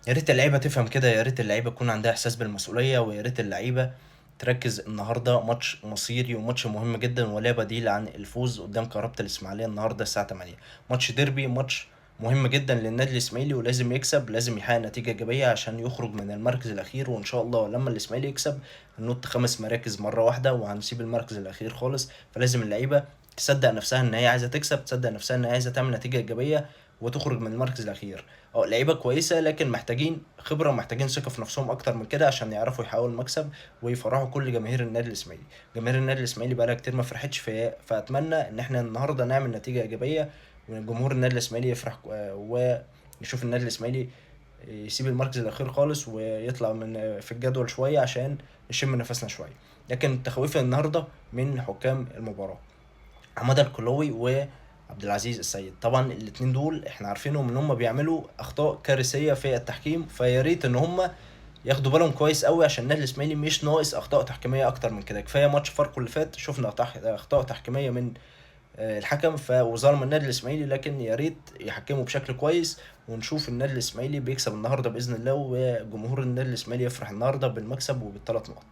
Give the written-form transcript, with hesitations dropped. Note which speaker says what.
Speaker 1: يا ريت اللعيبه تفهم كده، يا ريت اللعيبه يكون عندها احساس بالمسؤوليه، ويا ريت اللعيبه تركز. النهارده ماتش مصيري وماتش مهم جدا، ولا بديل عن الفوز قدام كهربة الاسماعيليه النهارده الساعه 8. ماتش ديربي، ماتش مهم جدا للنادي الاسماعيلي، ولازم يكسب، لازم يحقق نتيجه ايجابيه عشان يخرج من المركز الاخير. وان شاء الله لما الاسماعيلي يكسب هننط 5 مراكز مره واحده وهنسيب المركز الاخير خالص. فلازم اللعيبه تصدق نفسها ان هي عايزه تكسب، تصدق نفسها ان هي عايزه تعمل نتيجه ايجابيه وتخرج من المركز الاخير. اه لعيبه كويسه، لكن محتاجين خبره ومحتاجين ثقه في نفسهم اكتر من كده عشان يعرفوا يحققوا المكسب ويفرحوا كل جماهير النادي الاسماعيلي. جماهير النادي الاسماعيلي بقالها كتير ما فرحتش فاتمنى ان احنا النهارده نعمل نتيجه ايجابيه، وجمهور النادي الاسماعيلي يفرح ونشوف النادي الاسماعيلي يسيب المركز الاخير خالص ويطلع من في الجدول شويه عشان نشم نفسنا شويه. لكن تخويف النهارده من حكام المباراه حماده الكلوي وعبد العزيز السيد. طبعا الاتنين دول احنا عارفينهم ان هم بيعملوا اخطاء كارثيه في التحكيم، فيا ريت ان هم ياخدوا بالهم كويس قوي عشان النادي الاسماعيلي مش ناقص اخطاء تحكيميه اكتر من كده. كفايه ماتش فاركو اللي فات شفنا اخطاء تحكيميه من الحكم وظلم النادي الاسماعيلي، لكن يا ريت يحكموا بشكل كويس ونشوف النادي الاسماعيلي بيكسب النهارده باذن الله، وجمهور النادي الاسماعيلي يفرح النهارده بالمكسب وبالثلاث نقط.